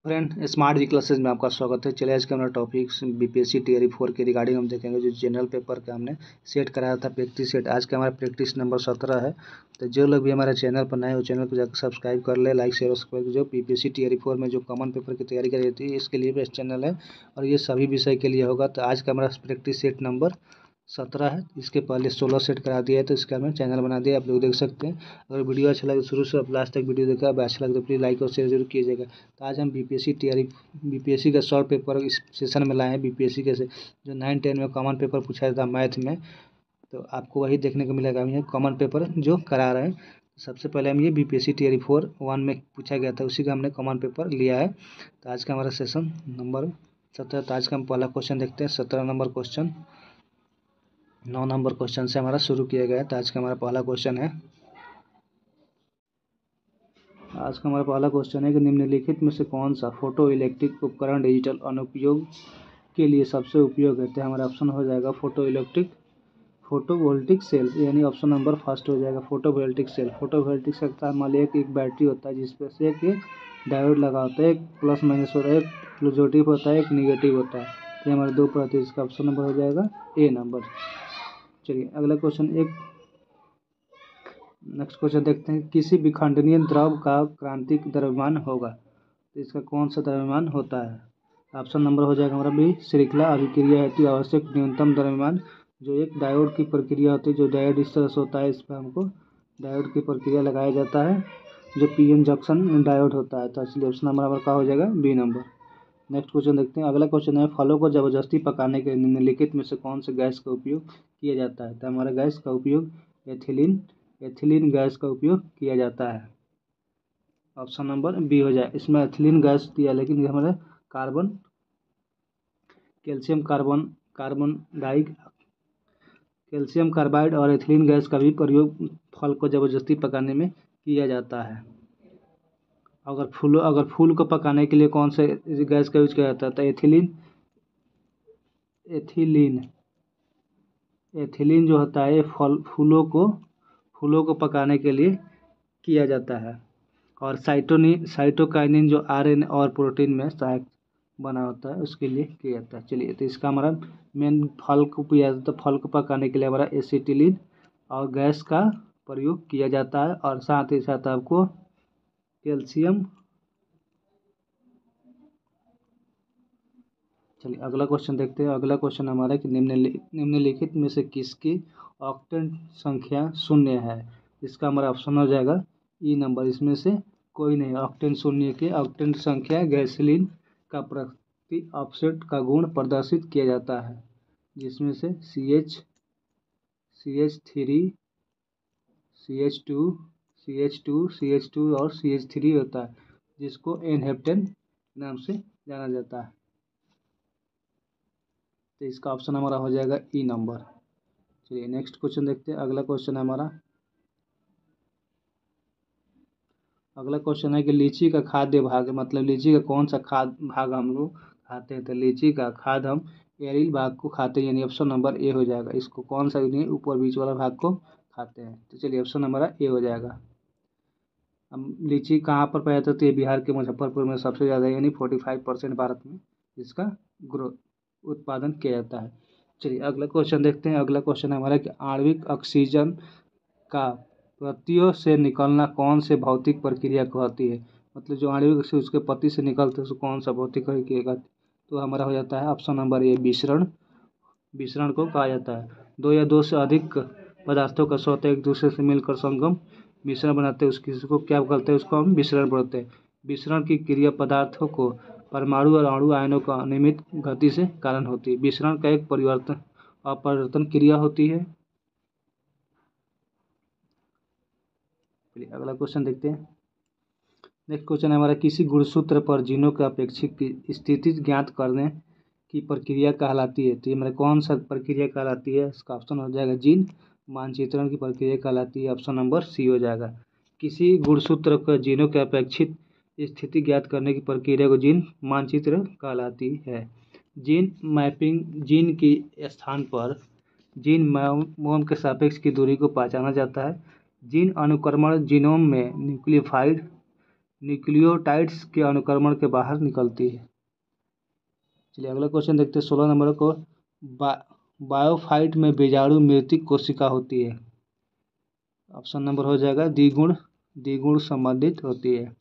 Friend, smart जी classes में आपका स्वागत है। चलिए आज का हमारा टॉपिक बीपीएससी टीआरई 4 के रिगार्डिंग हम देखेंगे। जो जनरल पेपर का हमने सेट कराया था प्रैक्टिस सेट, आज का हमारा प्रैक्टिस नंबर 17 है। तो जो लोग भी हमारे चैनल पर नए हो चैनल को जाकर सब्सक्राइब कर ले, लाइक शेयर सब्सक्राइब। जो बीपीएससी टीआरई 4 में जो कॉमन पेपर की तैयारी करी जाती है इसके लिए बेस्ट चैनल है और ये सभी विषय के लिए होगा। तो आज का हमारा प्रैक्टिस सेट नंबर 17 है। इसके पहले 16 सेट करा दिया है, तो इसका हमने चैनल बना दिया, आप लोग देख सकते हैं। अगर वीडियो अच्छा लगे शुरू से आप लास्ट तक वीडियो देखा, अब अच्छा लगे तो प्लीज़ लाइक और शेयर जरूर कीजिएगा। तो आज हम बीपीएससी का शॉर्ट पेपर इस सेशन में लाए हैं। बीपीएससी के से जो 9-10 में कॉमन पेपर पूछा था मैथ में, तो आपको वही देखने को मिलेगा। हम ये कॉमन पेपर जो करा रहे हैं, सबसे पहले हम ये बीपीएससी टीआरई 4 1 में पूछा गया था, उसी का हमने कॉमन पेपर लिया है। तो आज का हमारा सेशन नंबर 17। तो आज का हम पहला क्वेश्चन देखते हैं। 17 नंबर क्वेश्चन 9 नंबर क्वेश्चन से हमारा शुरू किया गया है। तो आज का हमारा पहला क्वेश्चन है कि निम्नलिखित में से कौन सा फोटो इलेक्ट्रिक उपकरण डिजिटल अनुप्रयोग के लिए सबसे उपयोग है। तो हमारा ऑप्शन हो जाएगा फोटोवोल्टिक सेल, यानी ऑप्शन नंबर फर्स्ट हो जाएगा फोटोवोल्टिक सेल। फोटोवोल्टिक सेल का मान लिया कि एक बैटरी होता है जिसपे से एक डायोड लगा होता है, एक प्लस माइनस होता है, एक पॉजिटिव होता है, एक निगेटिव होता है। तो हमारे दो प्रति इसका ऑप्शन नंबर हो जाएगा ए नंबर। चलिए अगला क्वेश्चन नेक्स्ट क्वेश्चन देखते हैं। किसी विखंडनीय द्रव का क्रांतिक द्रव्यमान होगा, तो इसका कौन सा द्रव्यमान होता है। ऑप्शन नंबर हो जाएगा हमारा बी, श्रृंखला अभिक्रिया हेतु आवश्यक न्यूनतम द्रव्यमान। जो एक डायोड की प्रक्रिया होती है, जो डायोड इस तरह से होता है, इस पर हमको डायोड की प्रक्रिया लगाया जाता है, जो पीएन जंक्शन डायोड होता है। तो इसलिए ऑप्शन नंबर हमारा क्या हो जाएगा, बी नंबर। नेक्स्ट क्वेश्चन देखते हैं। अगला क्वेश्चन है, फलों को जबरदस्ती पकाने के निम्नलिखित में से कौन से गैस का उपयोग किया जाता है। तो हमारा गैस का उपयोग एथिलीन गैस का उपयोग किया जाता है। ऑप्शन नंबर बी हो जाए। इसमें एथिलीन गैस दिया, लेकिन ये हमारे कैल्शियम कार्बाइड और एथिलीन गैस का भी प्रयोग फल को जबरदस्ती पकाने में किया जाता है। अगर फूल को पकाने के लिए कौन से गैस का यूज किया जाता है, तो एथिलीन जो होता है ये फूलों को पकाने के लिए किया जाता है। और साइटोकाइनिन जो आरएनए और प्रोटीन में सहायक बना होता है, उसके लिए किया जाता है। चलिए, तो इसका हमारा मेन फल को किया जाता है। फल को पकाने के लिए हमारा एसिटिलीन और गैस का प्रयोग किया जाता है, और साथ ही साथ आपको कैल्शियम। चलिए अगला क्वेश्चन देखते हैं। अगला क्वेश्चन हमारा कि निम्नलिखित में से किसकी ऑक्टेन संख्या 0 है। इसका हमारा ऑप्शन हो जाएगा ई नंबर। इसमें से कोई नहीं, ऑक्टेन 0 के ऑक्टेन संख्या गैसोलीन का प्रति ऑफसेट का गुण प्रदर्शित किया जाता है, जिसमें से CH3 CH2 और CH3 होता है, जिसको एनहेप्टेन नाम से जाना जाता है। तो इसका ऑप्शन हमारा हो जाएगा ई नंबर। चलिए नेक्स्ट क्वेश्चन देखते हैं। अगला क्वेश्चन है कि लीची का खाद्य भाग, मतलब लीची का कौन सा खाद्य भाग हम लोग खाते हैं। तो लीची का खाद्य हम एरिल भाग को खाते हैं, यानी ऑप्शन नंबर ए हो जाएगा। इसको कौन सा नहीं, ऊपर बीच वाला भाग को खाते हैं। तो चलिए ऑप्शन नंबर ए हो जाएगा। हम लीची कहाँ पर पाया जाता है, तो ये बिहार के मुजफ्फरपुर में सबसे ज़्यादा, यानी 45% भारत में इसका उत्पादन किया जाता है। चलिए अगला क्वेश्चन देखते हैं। अगला क्वेश्चन हमारा कि आणविक ऑक्सीजन का पत्तियों से निकलना कौन से भौतिक प्रक्रिया कहती है। मतलब जो आणविक से उसके पत्ती से निकलते हैं उसको कौन सा भौतिक प्रक्रिया कहती है। तो हमारा हो जाता है ऑप्शन नंबर ए, विसरण को कहा जाता है। दो या दो से अधिक पदार्थों का स्वतः एक दूसरे से मिलकर संगम मिश्रण बनाते हैं, उसको क्या करते हैं, उसको हम विसरण बोलते हैं। विसरण की क्रिया पदार्थों को परमाणु और अणु आयनों का अनियमित गति से कारण होती है। विसरण का एक अपरिवर्तन क्रिया होती है। अगला क्वेश्चन देखते हैं। नेक्स्ट क्वेश्चन हमारा, किसी गुणसूत्र पर जीनों के अपेक्षित स्थिति ज्ञात करने की प्रक्रिया कहलाती है। तो ये हमारे कौन सा प्रक्रिया कहलाती है। इसका ऑप्शन हो जाएगा जीन मानचित्रण की प्रक्रिया कहलाती है। ऑप्शन नंबर सी हो जाएगा। किसी गुणसूत्र पर जीनों के अपेक्षित स्थिति ज्ञात करने की प्रक्रिया को जीन मानचित्र कहलाती है। जीन मैपिंग जीन की स्थान पर जीन मोम के सापेक्ष की दूरी को पहचाना जाता है। जीन अनुक्रमण जीनोम में न्यूक्लियोफाइड न्यूक्लियोटाइड्स के अनुक्रमण के बाहर निकलती है। चलिए अगला क्वेश्चन देखते हैं 16 नंबर को। बायोफाइट में बीजाणु मृतिक कोशिका होती है। ऑप्शन नंबर हो जाएगा द्विगुण संबंधित होती है।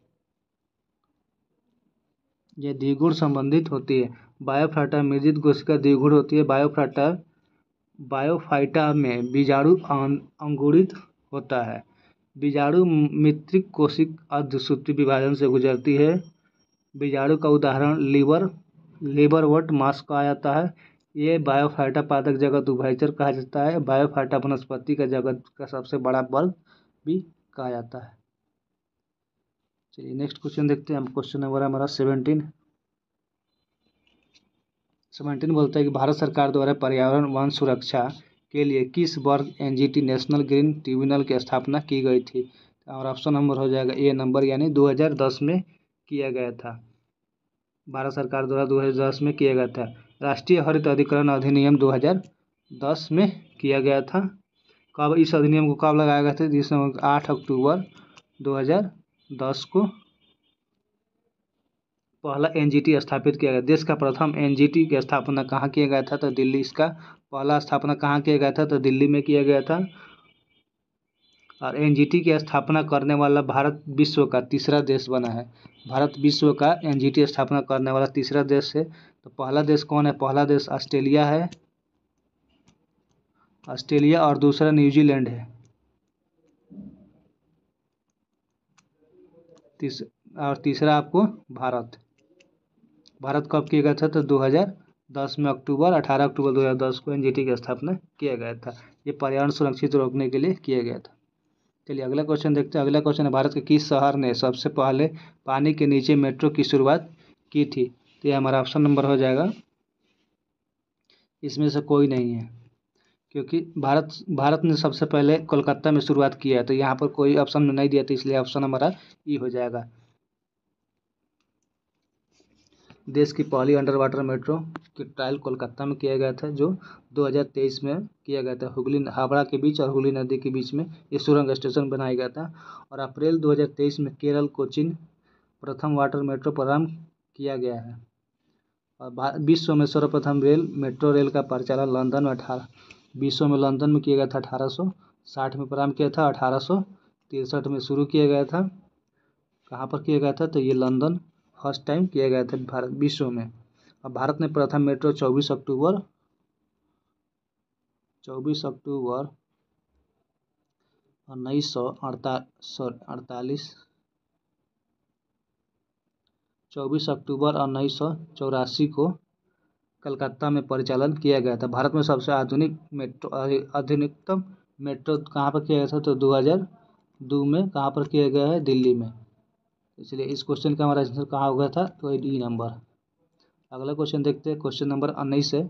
यह द्विगुण संबंधित होती है। बायोफाइटा मृतिक कोशिका द्विगुण होती है। बायोफाइटा में बीजाणु अंकुरित होता है। बीजाणु मृतिक कोशिका अर्धसूत्री विभाजन से गुजरती है। बीजाणु का उदाहरण लिवरवर्ट मास कहा जाता है। ये बायोफाइटा पादप जगत उभयचर कहा जाता है। बायोफाइटा वनस्पति का जगत का सबसे बड़ा वर्ग भी कहा जाता है। चलिए नेक्स्ट क्वेश्चन देखते हैं हम। क्वेश्चन नंबर हमारा 17 बोलता है कि भारत सरकार द्वारा पर्यावरण वन सुरक्षा के लिए किस वर्ष एनजीटी नेशनल ग्रीन ट्रिब्यूनल की स्थापना की गई थी। और ऑप्शन नंबर हो जाएगा ए नंबर, यानी 2010 में किया गया था। भारत सरकार द्वारा 2010 में किया गया था। राष्ट्रीय हरित अधिकरण अधिनियम 2010 में किया गया था। कब इस अधिनियम को कब लगाया गया था? जिस 8 अक्टूबर 2010 को पहला एनजीटी स्थापित किया गया। देश का प्रथम एनजीटी की स्थापना कहाँ किया गया था? तो दिल्ली। इसका पहला स्थापना कहाँ किया गया था? तो दिल्ली में किया गया था। और एनजीटी की स्थापना करने वाला भारत विश्व का तीसरा देश बना है। भारत विश्व का एनजीटी स्थापना करने वाला तीसरा देश है। तो पहला देश कौन है? पहला देश ऑस्ट्रेलिया है। ऑस्ट्रेलिया और दूसरा न्यूजीलैंड है। और तीसरा आपको भारत। भारत कब किया गया था? तो 2010 में 18 अक्टूबर 2010 को एनजीटी की स्थापना किया गया था। ये पर्यावरण सुरक्षित रोकने के लिए किया गया था। चलिए अगला क्वेश्चन देखते हैं। अगला क्वेश्चन है, भारत के किस शहर ने सबसे पहले पानी के नीचे मेट्रो की शुरुआत की थी? तो ये हमारा ऑप्शन नंबर हो जाएगा, इसमें से कोई नहीं है, क्योंकि भारत ने सबसे पहले कोलकाता में शुरुआत किया है। तो यहाँ पर कोई ऑप्शन में नहीं दिया था, इसलिए ऑप्शन हमारा ई हो जाएगा। देश की पहली अंडर वाटर मेट्रो की ट्रायल कोलकाता में किया गया था, जो 2023 में किया गया था। हुगली हावड़ा के बीच और हुगली नदी के बीच में ये सुरंग स्टेशन बनाया गया था। और अप्रैल 2023 में केरल कोचीन प्रथम वाटर मेट्रो प्रारंभ किया गया है। और विश्व में सर्वप्रथम मेट्रो रेल का परिचालन लंदन में विश्व में लंदन में किया गया था। 1860 में प्रारंभ किया था। 1863 में शुरू किया गया था। कहाँ पर किया गया था? तो ये लंदन फर्स्ट टाइम किया गया था भारत विश्व में। अब भारत ने प्रथम मेट्रो 24 अक्टूबर 1984 को कलकत्ता में परिचालन किया गया था। भारत में सबसे अधिकतम मेट्रो कहाँ पर किया गया था? तो 2002 में कहाँ पर किया गया है? दिल्ली में। इसलिए इस क्वेश्चन का हमारा आंसर कहाँ हो गया था? तो डी नंबर। अगला क्वेश्चन देखते हैं। क्वेश्चन नंबर 19 है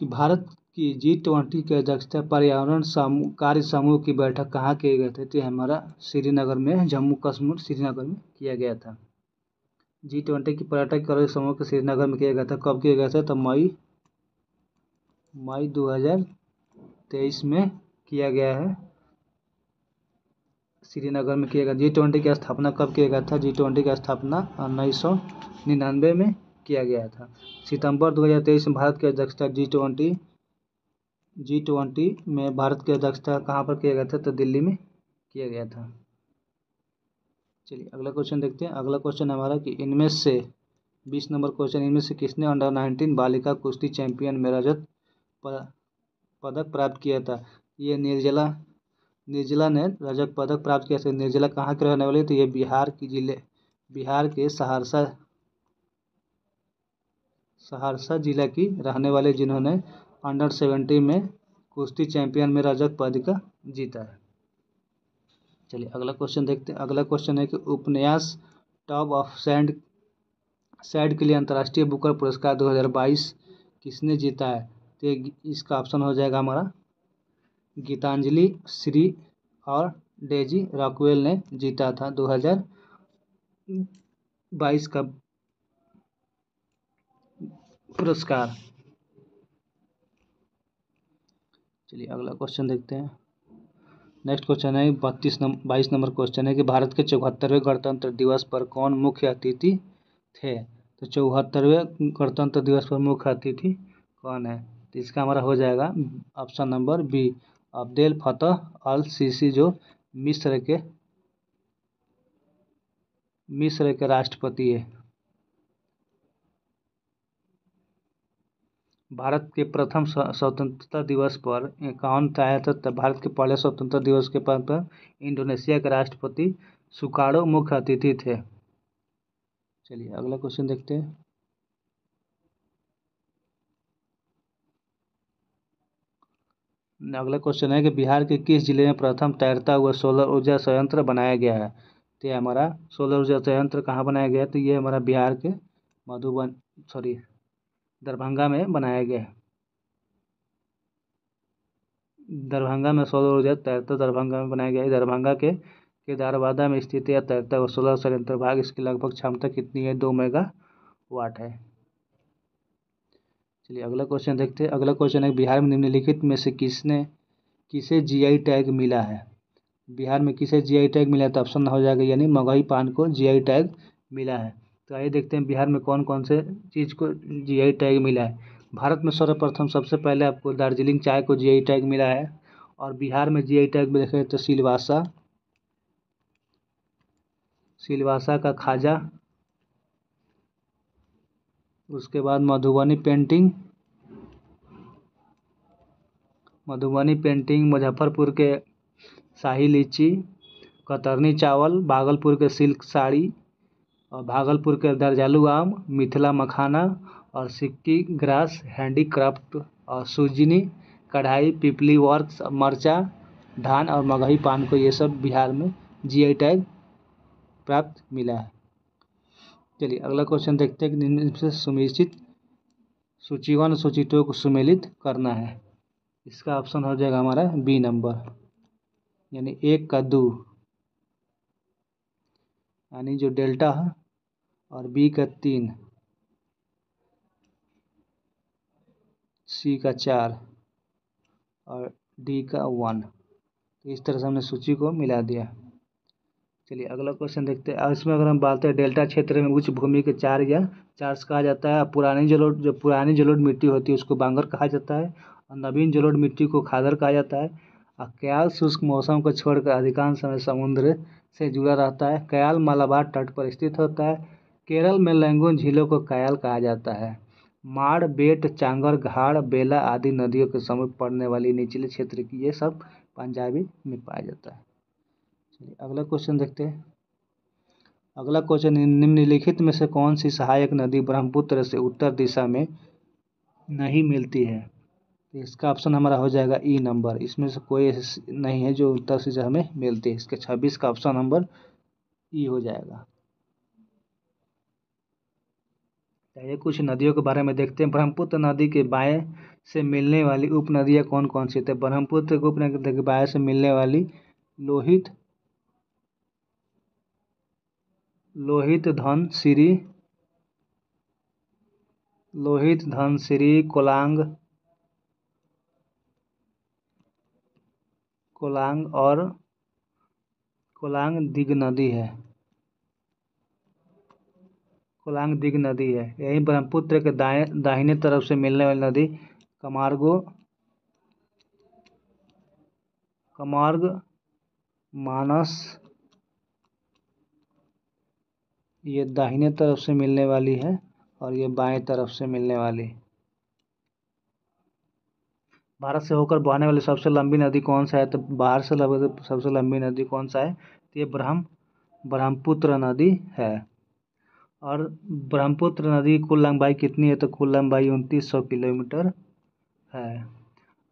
कि भारत की G20 की अध्यक्षता पर्यावरण कार्य समूह की बैठक कहाँ किए गए थे? तो हमारा श्रीनगर में, जम्मू कश्मीर श्रीनगर में किया गया था। G20 की पर्यटक कार्य समूह के श्रीनगर में किया गया था। कब किया गया था? तो मई 2023 में किया गया है। श्रीनगर में किया गया। G20 की स्थापना कब किया गया था? G20 की स्थापना 1999 में किया गया था। सितंबर 2023 में भारत की अध्यक्षता G20 में भारत की अध्यक्षता कहाँ पर किया गया था? तो दिल्ली में किया गया था। चलिए अगला क्वेश्चन देखते हैं। अगला क्वेश्चन हमारा कि इनमें से 20 नंबर क्वेश्चन, इनमें से किसने अंडर 19 बालिका कुश्ती चैंपियन में रजत पदक प्राप्त किया था? ये निर्जला ने रजत पदक प्राप्त किया था। निर्जला कहाँ के रहने वाले? तो ये बिहार के सहरसा जिला की रहने वाले, जिन्होंने अंडर 17 में कुश्ती चैंपियन में रजत पदक जीता है। चलिए अगला क्वेश्चन देखते हैं। अगला क्वेश्चन है कि उपन्यास टॉप ऑफ सैड के लिए अंतर्राष्ट्रीय बुकर पुरस्कार 2022 किसने जीता है? तो इसका ऑप्शन हो जाएगा हमारा गीतांजलि श्री और डेजी रॉकवेल ने जीता था 2022 का पुरस्कार। चलिए अगला क्वेश्चन देखते हैं। नेक्स्ट क्वेश्चन है 22 नंबर क्वेश्चन है कि भारत के 74वें गणतंत्र दिवस पर कौन मुख्य अतिथि थे। तो 74वें गणतंत्र दिवस पर मुख्य अतिथि कौन है। तो इसका हमारा हो जाएगा option number B, Abdel Fattah अल सीसी, जो मिस्र के राष्ट्रपति है। भारत के प्रथम स्वतंत्रता दिवस पर कौन आया था। भारत के पहले स्वतंत्रता दिवस के पर इंडोनेशिया के राष्ट्रपति सुकार्नो मुख्य अतिथि थे। चलिए अगला क्वेश्चन देखते हैं। अगला क्वेश्चन है कि बिहार के किस जिले में प्रथम तैरता हुआ सोलर ऊर्जा संयंत्र बनाया गया है। तो ये हमारा सोलर ऊर्जा संयंत्र कहाँ बनाया गया है। तो ये हमारा बिहार के दरभंगा में बनाया गया है। दरभंगा में सोलर ऊर्जा तैरता दरभंगा में बनाया गया है। दरभंगा के केदारवादा में स्थित यह तैरता हुआ सोलर संयंत्र भाग इसकी लगभग क्षमता कितनी है, 2 मेगावाट है। चलिए अगला क्वेश्चन देखते हैं। अगला क्वेश्चन है बिहार में निम्नलिखित में से किसे जीआई टैग मिला है। बिहार में किसे जीआई टैग मिला है। तो ऑप्शन हो जाएगा यानी मगही पान को जीआई टैग मिला है। तो आइए देखते हैं बिहार में कौन कौन से चीज़ को जीआई टैग मिला है। भारत में सर्वप्रथम सबसे पहले आपको दार्जिलिंग चाय को जीआई टैग मिला है। और बिहार में जीआई टैग में देखें तो सिलवासा का खाजा, उसके बाद मधुबनी पेंटिंग, मुजफ्फरपुर के शाही लीची, कतरनी चावल, भागलपुर के सिल्क साड़ी, और भागलपुर के दरजालू आम, मिथिला मखाना, और सिक्की ग्रास हैंडीक्राफ्ट, और सुजनी कढ़ाई, पिपली वर्क्स, मरचा धान और मगही पान को, ये सब बिहार में जीआई टैग प्राप्त मिला है। चलिए अगला क्वेश्चन देखते हैं कि निम्न से सुनिश्चित सूचीवन सूचितों को सुमेलित करना है। इसका ऑप्शन हो जाएगा हमारा बी नंबर, यानी 1 का 2 यानी जो डेल्टा है, और बी का 3, सी का 4 और डी का 1। तो इस तरह से हमने सूची को मिला दिया। चलिए अगला क्वेश्चन देखते हैं। इसमें अगर हम बात करें डेल्टा क्षेत्र में उच्च भूमि के चार्स कहा जाता है। पुरानी जलोढ़ मिट्टी होती है उसको बांगर कहा जाता है, और नवीन जलोढ़ मिट्टी को खादर कहा जाता है। और कयाल शुष्क मौसम को छोड़कर अधिकांश समय समुद्र से जुड़ा रहता है। कयाल मालाबार तट पर स्थित होता है। केरल में लैंगून झीलों को कयाल कहा जाता है। माड़, बेट, चांगर, घाड़, बेला आदि नदियों के समीप पड़ने वाली निचले क्षेत्र की ये सब पंजाबी में पाया जाता है। चलिए अगला क्वेश्चन देखते हैं। अगला क्वेश्चन निम्नलिखित में से कौन सी सहायक नदी ब्रह्मपुत्र से उत्तर दिशा में नहीं मिलती है। तो इसका ऑप्शन हमारा हो जाएगा ई नंबर। इसमें से कोई नहीं है जो उत्तर दिशा हमें मिलती है। इसके 26 का ऑप्शन नंबर ई हो जाएगा। चलिए कुछ नदियों के बारे में देखते हैं। ब्रह्मपुत्र नदी के बाएं से मिलने वाली उपनदियां कौन कौन सी। तो ब्रह्मपुत्र के उपनदी के बाएं से मिलने वाली लोहित धनसिरी, कोलांग और कोलांग दिग नदी है। यही ब्रह्मपुत्र के दाहिने तरफ से मिलने वाली नदी कमार्ग, मानस, ये दाहिने तरफ से मिलने वाली है, और ये बाएं तरफ से मिलने वाली। भारत से होकर बहने वाली सबसे लंबी नदी कौन सा है। तो बाहर से सबसे लंबी नदी कौन सा है। तो ये ब्रह्मपुत्र नदी है। और ब्रह्मपुत्र नदी की कुल लंबाई कितनी है। तो कुल लंबाई 2900 किलोमीटर है।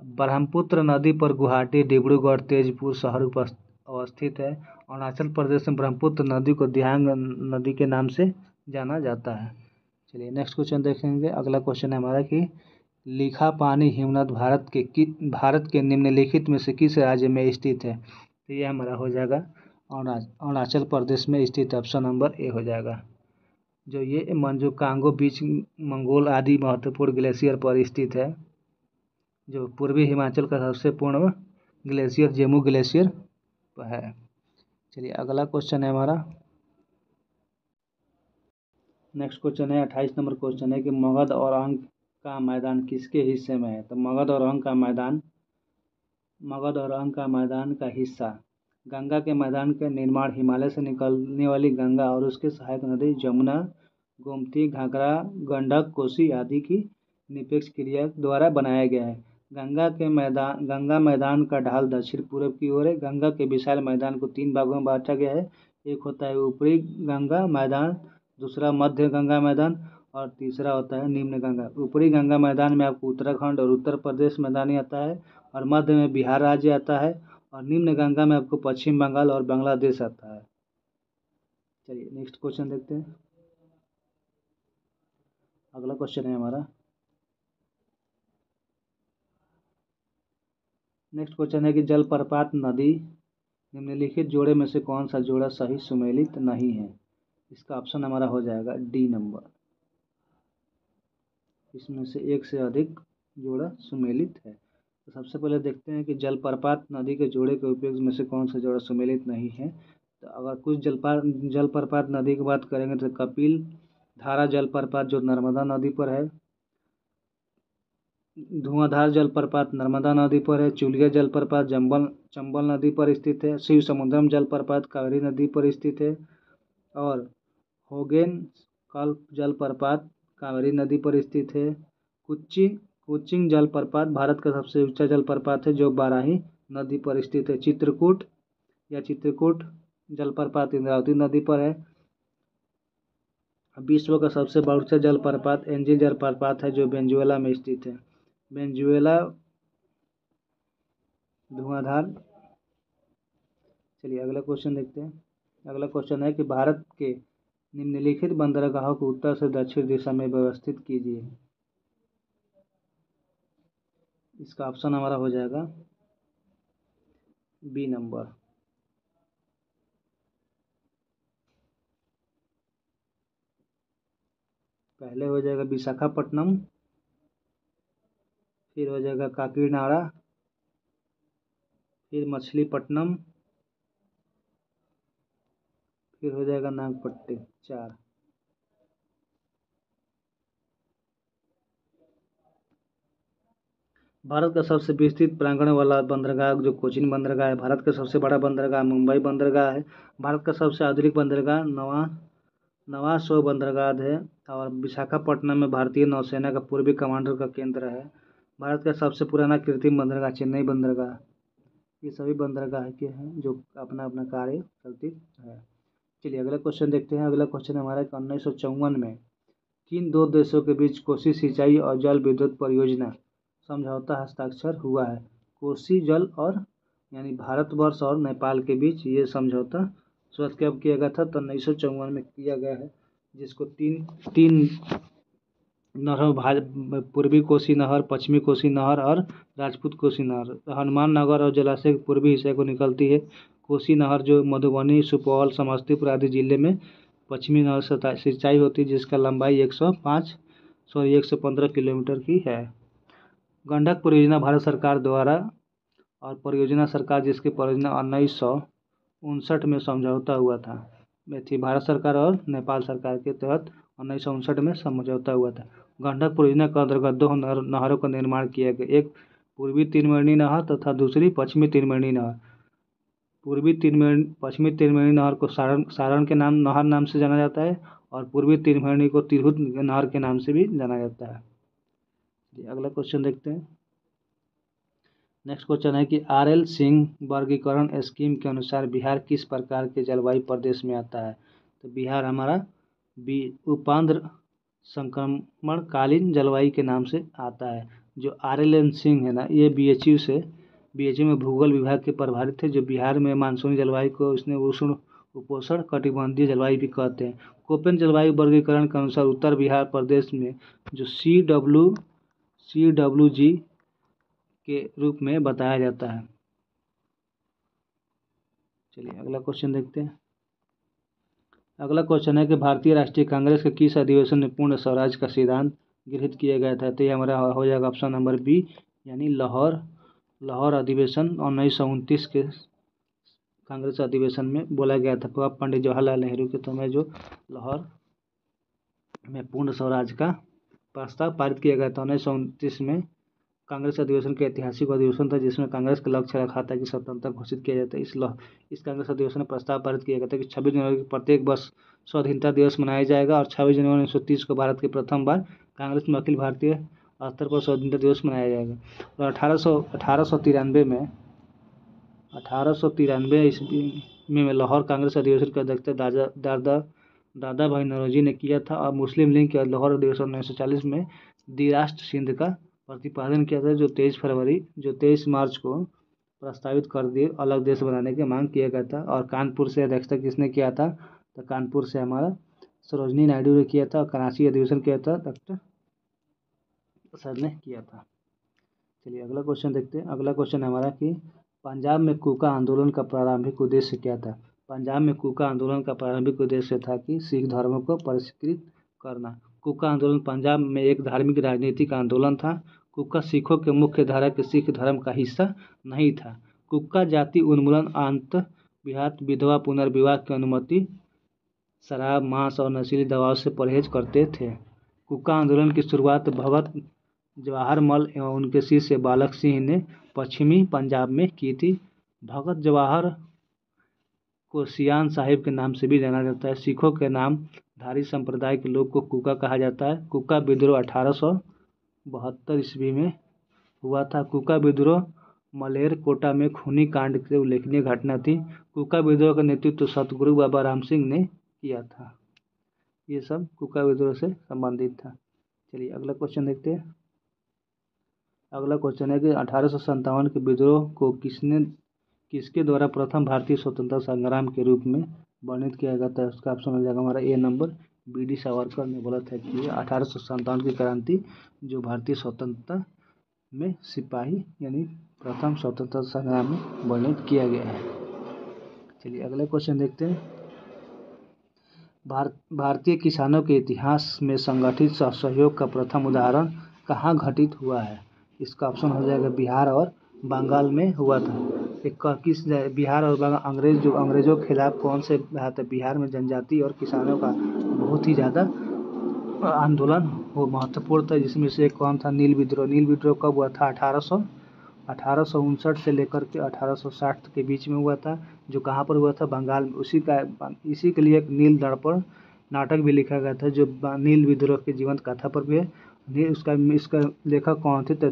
ब्रह्मपुत्र नदी पर गुवाहाटी, डिब्रूगढ़, तेजपुर शहर अवस्थित है। अरुणाचल प्रदेश में ब्रह्मपुत्र नदी को दियांग नदी के नाम से जाना जाता है। चलिए नेक्स्ट क्वेश्चन देखेंगे। अगला क्वेश्चन है हमारा कि लिखापानी हिमनद भारत के निम्नलिखित में से किस राज्य में स्थित है। तो ये हमारा हो जाएगा अरुणाचल प्रदेश में स्थित, ऑप्शन नंबर ए हो जाएगा। जो ये मंजू कांगो बीच मंगोल आदि महत्वपूर्ण ग्लेशियर पर स्थित है। जो पूर्वी हिमाचल का सबसे पूर्ण ग्लेशियर जेमू ग्लेशियर है। चलिए अगला क्वेश्चन है हमारा। नेक्स्ट क्वेश्चन है 28 नंबर क्वेश्चन है कि मगध और अहंग का मैदान किसके हिस्से में है। तो मगध और अहंग का मैदान का हिस्सा गंगा के मैदान का निर्माण हिमालय से निकलने वाली गंगा और उसके सहायक नदी जमुना, गोमती, घाघरा, गंडक, कोसी आदि की निरपेक्ष क्रिया द्वारा बनाया गया है। गंगा मैदान का ढाल दक्षिण पूर्व की ओर है। गंगा के विशाल मैदान को 3 भागों में बांटा गया है। एक होता है ऊपरी गंगा मैदान, दूसरा मध्य गंगा मैदान और तीसरा होता है निम्न गंगा। ऊपरी गंगा मैदान में आपको उत्तराखंड और उत्तर प्रदेश मैदानी आता है और मध्य में बिहार राज्य आता है और निम्न गंगा में आपको पश्चिम बंगाल और बांग्लादेश आता है। चलिए नेक्स्ट क्वेश्चन देखते हैं। अगला क्वेश्चन है हमारा। नेक्स्ट क्वेश्चन है कि जलप्रपात नदी निम्नलिखित जोड़े में से कौन सा जोड़ा सही सुमेलित नहीं है। इसका ऑप्शन हमारा हो जाएगा डी नंबर। इसमें से एक से अधिक जोड़ा सुमेलित है। तो सबसे पहले देखते हैं कि जलप्रपात नदी के जोड़े के उपयोग में से कौन सा जोड़ा सुमेलित नहीं है। तो अगर कुछ जलप्रपात नदी की बात करेंगे तो कपिल धारा जलप्रपात जो नर्मदा नदी पर है, धुआंधार जलप्रपात नर्मदा नदी पर है, चुलिया जलप्रपात चंबल नदी पर स्थित है, शिव समुद्रम जलप्रपात कावेरी नदी पर स्थित है और होगेन कल्प जलप्रपात कावेरी नदी पर स्थित है। कुचिंग जलप्रपात भारत का सबसे ऊंचा जलप्रपात है जो बाराही नदी पर स्थित है। चित्रकूट जलप्रपात इंद्रावती नदी पर है। विश्व का सबसे बड़ा ऊंचा जलप्रपात एंजिल जलप्रपात है जो वेनेजुएला में स्थित है। वेनेजुएला धुआंधार। चलिए अगला क्वेश्चन देखते हैं। अगला क्वेश्चन है कि भारत के निम्नलिखित बंदरगाहों को उत्तर से दक्षिण दिशा में व्यवस्थित कीजिए। इसका ऑप्शन हमारा हो जाएगा बी नंबर। पहले हो जाएगा विशाखापट्टनम, फिर हो जाएगा काकीनाडा, फिर मछलीपट्टनम, फिर हो जाएगा नागपट्टी। 4। भारत का सबसे विस्तृत प्रांगण वाला बंदरगाह जो कोचीन बंदरगाह है। भारत का सबसे बड़ा बंदरगाह मुंबई बंदरगाह है। भारत का सबसे आधुनिक बंदरगाह नवा शो बंदरगाह है और विशाखापट्टनम में भारतीय नौसेना का पूर्वी कमांडर का केंद्र है। भारत का सबसे पुराना कृत्रिम बंदरगाह चेन्नई बंदरगाह। ये सभी बंदरगाह के हैं जो अपना अपना कार्य करती है। चलिए अगला क्वेश्चन देखते हैं। अगला क्वेश्चन हमारा 1954 में किन दो देशों के बीच कोसी सिंचाई और जल विद्युत परियोजना समझौता हस्ताक्षर हुआ है। कोसी जल और यानी भारतवर्ष और नेपाल के बीच ये समझौता शुरुआत कब किया गया था। तो 1954 में किया गया है, जिसको तीन नहरों पूर्वी कोसी नहर, पश्चिमी कोसी नहर और राजपूत कोसी नहर हनुमान नगर और जलाशय के पूर्वी हिस्से को निकलती है। कोसी नहर जो मधुबनी, सुपौल, समस्तीपुर आदि जिले में पश्चिमी नहर से सिंचाई होती है, जिसका लंबाई 115 किलोमीटर की है। गंडक परियोजना भारत सरकार द्वारा और परियोजना सरकार जिसकी परियोजना 1959 में समझौता हुआ था में थी। भारत सरकार और नेपाल सरकार के तहत 1959 में समझौता हुआ था। गंडक परियोजना के अंतर्गत 2 नहरों का निर्माण किया गया, एक पूर्वी तिरमणी नहर तथा दूसरी पश्चिमी तिरमणी नहर। पश्चिमी तिरमणी नहर को सारण के नहर नाम से जाना जाता है और पूर्वी तिरमणी को तिरहुत नहर के नाम से भी जाना जाता है। अगला क्वेश्चन देखते हैं। नेक्स्ट क्वेश्चन है कि RL सिंह वर्गीकरण स्कीम के अनुसार बिहार किस प्रकार के जलवायु प्रदेश में आता है। तो बिहार हमारा उपांद्र संक्रमणकालीन जलवायु के नाम से आता है। जो RL सिंह है ना, ये BHU में भूगोल विभाग के प्रभारी थे, जो बिहार में मानसूनी जलवायु को उसने उष्ण उपोष्ण कटिबंधीय जलवायु भी कहते हैं। कोपेन जलवायु वर्गीकरण के अनुसार उत्तर बिहार प्रदेश में जो CWG के रूप में बताया जाता है। चलिए अगला क्वेश्चन देखते हैं। अगला क्वेश्चन है कि भारतीय राष्ट्रीय कांग्रेस के किस अधिवेशन में पूर्ण स्वराज का सिद्धांत गृहीत किया गया था। तो ये हमारा हो जाएगा ऑप्शन नंबर बी, यानी लाहौर अधिवेशन 1929 के कांग्रेस अधिवेशन में बोला गया था पंडित जवाहरलाल नेहरू के समय जो लाहौर में पूर्ण स्वराज का प्रस्ताव पारित किया गया था 1929 में। कांग्रेस अधिवेशन के ऐतिहासिक अधिवेशन था जिसमें कांग्रेस का लक्ष्य रखा था कि स्वतंत्रता घोषित किया जाता है। इस कांग्रेस अधिवेशन में प्रस्ताव पारित किया गया था कि 26 जनवरी को प्रत्येक वर्ष स्वाधीनता दिवस मनाया जाएगा और 26 जनवरी 1930 को भारत के प्रथम बार कांग्रेस में अखिल भारतीय स्तर पर स्वाधीनता दिवस मनाया जाएगा। और 1893 ईस्वी में लाहौर कांग्रेस अधिवेशन की अध्यक्षता दादा भाई नौरोजी ने किया था और मुस्लिम लीग के लाहौर अधिवेशन 1940 में द्विराष्ट्र सिंध का प्रतिपादन किया था जो 23 मार्च को प्रस्तावित कर दिए अलग देश बनाने की मांग किया गया था। और कानपुर से अध्यक्षता किसने किया था, तो कानपुर से हमारा सरोजनी नायडू ने किया था और कराची अधिवेशन किया था डॉक्टर सर ने किया था। चलिए अगला क्वेश्चन देखते हैं। अगला क्वेश्चन है हमारा कि पंजाब में कूका आंदोलन का प्रारंभिक उद्देश्य क्या था। पंजाब में कूका आंदोलन का प्रारंभिक उद्देश्य था कि सिख धर्म को परिष्कृत करना। कूका आंदोलन पंजाब में एक धार्मिक राजनीतिक आंदोलन था। कूका सिखों के मुख्य धारा के सिख धर्म का हिस्सा नहीं था। कूका जाति उन्मूलन, अंतर्विवाह, विधवा पुनर्विवाह की अनुमति, शराब, मांस और नशीली दवाओं से परहेज करते थे। कूका आंदोलन की शुरुआत भगत जवाहर मल एवं उनके शिष्य बालक सिंह ने पश्चिमी पंजाब में की थी। भगत जवाहर को सियान साहिब के नाम से भी जाना जाता है। सिखों के नामधारी संप्रदाय के लोग को कूका कहा जाता है। कूका विद्रोह 1872 ईस्वी में हुआ था। कूका विद्रोह मलेरकोटा में खूनी कांड से उल्लेखनीय घटना थी। कूका विद्रोह का नेतृत्व सतगुरु बाबा राम सिंह ने किया था। ये सब कूका विद्रोह से संबंधित था। चलिए अगला क्वेश्चन देखते हैं। अगला क्वेश्चन है कि 1857 के विद्रोह को किसके द्वारा प्रथम भारतीय स्वतंत्रता संग्राम के रूप में वर्णित किया गया था। उसका ऑप्शन हो जाएगा हमारा ए नंबर, बी.डी. सावरकर ने बोला था कि 1857 की क्रांति जो भारतीय स्वतंत्रता में सिपाही यानी प्रथम स्वतंत्रता संग्राम में वर्णित किया गया है। चलिए अगला क्वेश्चन देखते हैं। भारतीय किसानों के इतिहास में संगठित सहयोग का प्रथम उदाहरण कहाँ घटित हुआ है। इसका ऑप्शन हो जाएगा बिहार और बंगाल में हुआ था। बिहार और बंगाल अंग्रेजों के खिलाफ कौन से बिहार में जनजाति और किसानों का बहुत ही ज़्यादा आंदोलन वो महत्वपूर्ण था, जिसमें से एक कौन था, नील विद्रोह। नील विद्रोह कब हुआ था, 1859 से लेकर के 1860 के बीच में हुआ था, जो कहाँ पर हुआ था, बंगाल में। इसी के लिए एक नील दर्पण नाटक भी लिखा गया था जो नील विद्रोह की जीवंत कथा पर भी है। इसका लेखक कौन थे, तो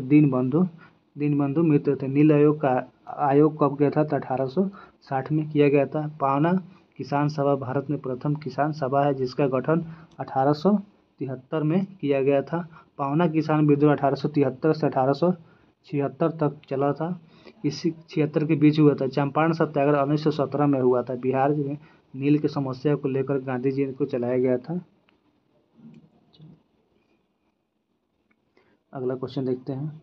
दीनबंधु मित्र थे। नील आयोग कब गया था, तो 1860 में किया गया था। पावना किसान सभा भारत में प्रथम किसान सभा है जिसका गठन 1873 में किया गया था। पावना किसान विद्रोह 1873 से 1876 तक चला था। इसी 76 के बीच हुआ था। चंपारण सत्याग्रह 1917 में हुआ था। बिहार में नील की समस्या को लेकर गांधी जी को चलाया गया था। अगला क्वेश्चन देखते हैं।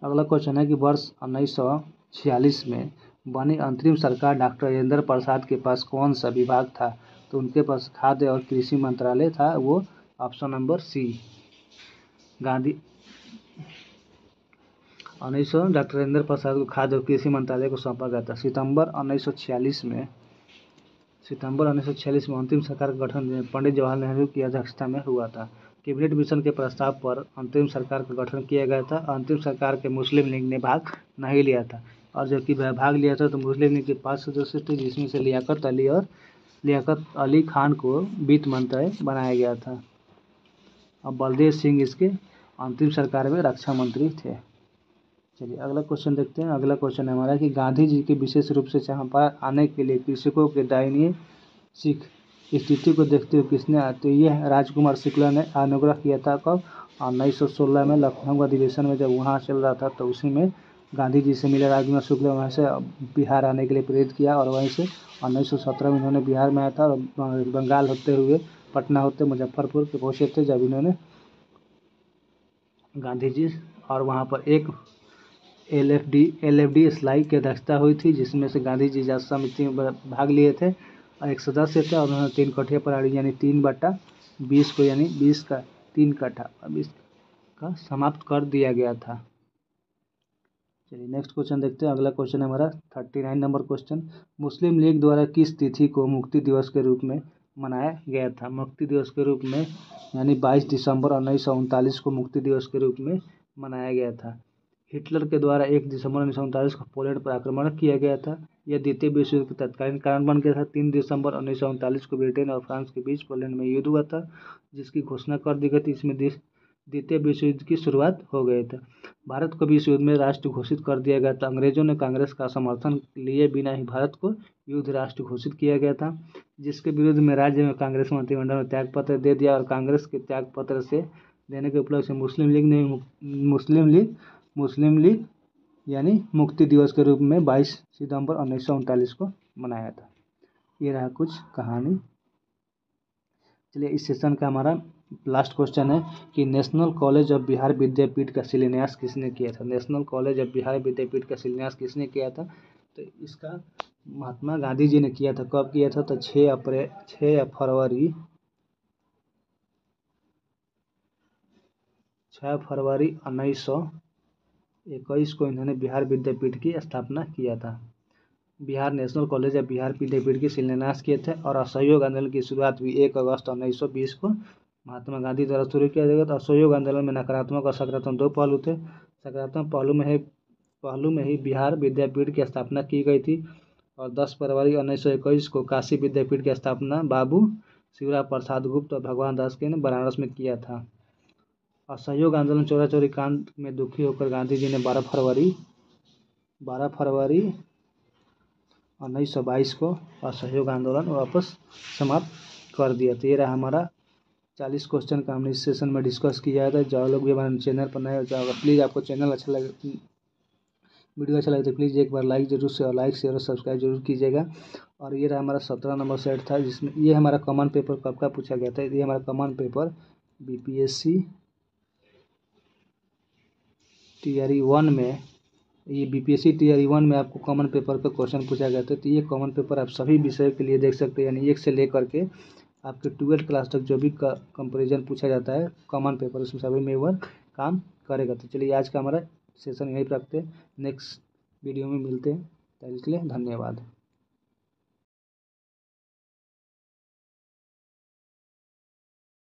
अगला क्वेश्चन है कि वर्ष 1946 में बनी अंतरिम सरकार डॉक्टर राजेंद्र प्रसाद के पास कौन सा विभाग था, तो उनके पास खाद्य और कृषि मंत्रालय था। वो option number C. Doctor Rajendra Prasad को खाद्य और कृषि मंत्रालय को सौंपा गया था। सितंबर 1946 में अंतिम सरकार का गठन पंडित जवाहरलाल नेहरू की अध्यक्षता में हुआ था। कैबिनेट मिशन के प्रस्ताव पर अंतरिम सरकार का गठन किया गया था। अंतिम सरकार के मुस्लिम लीग ने भाग नहीं लिया था, और जबकि भाग लिया था तो मुस्लिम लीग के 5 सदस्य थे, जिसमें से लियाकत अली खान को वित्त मंत्री बनाया गया था। अब बलदेव सिंह इसके अंतिम सरकार में रक्षा मंत्री थे। चलिए अगला क्वेश्चन देखते हैं। अगला क्वेश्चन है हमारा कि गांधी जी के विशेष रूप से चंपारण आने के लिए कृषकों के दयनीय सिख स्थिति को देखते हुए किसने तो यह राजकुमार शुक्ला ने अनुग्रह किया था। कब, 1916 में लखनऊ अधिवेशन में जब वहाँ चल रहा था तो उसी में गांधी जी से मिले राजकुमार शुक्ला, वहाँ से बिहार आने के लिए प्रेरित किया और वहीं से 1917 में इन्होंने बिहार में आया था और बंगाल होते हुए पटना होते मुजफ्फरपुर के पहुँचे थे जब इन्होंने गांधी जी, और वहाँ पर एक LFD स्लाई की अध्यक्षता हुई थी जिसमें से गांधी जी जांच समिति में भाग लिए थे और एक सदस्य थे और उन्होंने 3 कट्ठे प्रणाली यानी 3/20 को यानी 20 का 3 कट्ठा 20 का समाप्त कर दिया गया था। चलिए नेक्स्ट क्वेश्चन देखते हैं। अगला क्वेश्चन है हमारा 39 नंबर क्वेश्चन। मुस्लिम लीग द्वारा किस तिथि को मुक्ति दिवस के रूप में मनाया गया था? मुक्ति दिवस के रूप में यानी 22 दिसंबर 1939 को मुक्ति दिवस के रूप में मनाया गया था। हिटलर के द्वारा 1 दिसंबर 1939 को पोलैंड पर आक्रमण किया गया था। यह द्वितीय विश्व युद्ध का तत्कालीन कारण बन गया था। 3 दिसंबर 1939 को ब्रिटेन और फ्रांस के बीच पोलैंड में युद्ध हुआ था, जिसकी घोषणा कर दी गई थी। इसमें द्वितीय विश्व युद्ध की शुरुआत हो गई थी। भारत को भी इस युद्ध में राष्ट्र घोषित कर दिया गया था। अंग्रेजों ने कांग्रेस का समर्थन लिए बिना ही भारत को युद्ध राष्ट्र घोषित किया गया था, जिसके विरुद्ध में राज्य में कांग्रेस मंत्रिमंडल में त्याग पत्र दे दिया और कांग्रेस के त्याग पत्र से देने के उपलक्ष्य से मुस्लिम लीग यानी मुक्ति दिवस के रूप में 22 सितंबर 1939 को मनाया था। ये रहा कुछ कहानी। चलिए इस सेशन का हमारा लास्ट क्वेश्चन है कि नेशनल कॉलेज ऑफ बिहार विद्यापीठ का शिलान्यास किसने किया था? नेशनल कॉलेज ऑफ बिहार विद्यापीठ का शिलान्यास किसने किया था? तो इसका महात्मा गांधी जी ने किया था। कब किया था? तो 6 फरवरी 1921 को इन्होंने बिहार विद्यापीठ की स्थापना किया था। Bihar national college of Bihar Vidyapeeth के शिलान्यास किए थे और असहयोग आंदोलन की शुरुआत भी 1 अगस्त 1920 को महात्मा गांधी द्वारा शुरू किया गया था। असहयोग आंदोलन में नकारात्मक और सकारात्मक 2 पहलू थे। सकारात्मक पहलू में ही बिहार विद्यापीठ की स्थापना की गई थी और 10 फरवरी 1921 को काशी विद्यापीठ की स्थापना बाबू शिवराम प्रसाद गुप्त और भगवान दास के ने बनारस में किया था। असहयोग आंदोलन चोरा चोरी कांड में दुखी होकर गांधी जी ने 12 फरवरी 1922 को असहयोग आंदोलन वापस समाप्त कर दिया। तो ये रहा हमारा 40 क्वेश्चन का हमने इस सेशन में डिस्कस किया था। जो लोग भी हमारे चैनल पर नए हो जाओगे, प्लीज़ आपको चैनल अच्छा लगे, वीडियो अच्छा लगे तो प्लीज़ एक बार लाइक जरूर से और लाइक शेयर और सब्सक्राइब जरूर कीजिएगा। और ये रहा हमारा 17 नंबर सेट था, जिसमें ये हमारा कॉमन पेपर कब का पूछा गया था। ये हमारा कॉमन पेपर बीपीएससी टीआरई 1 में, ये बीपीएससी टीआरई 1 में आपको कॉमन पेपर का क्वेश्चन पूछा गया था। तो ये कॉमन पेपर आप सभी विषय के लिए देख सकते हैं, यानी 1 से लेकर के आपके 12th क्लास तक जो भी कंपैरिजन पूछा जाता है कॉमन पेपर, उसमें सभी में वह काम करेगा। तो चलिए आज का हमारा सेशन यहीं पर रखते हैं, नेक्स्ट वीडियो में मिलते हैं। तब के लिए धन्यवाद।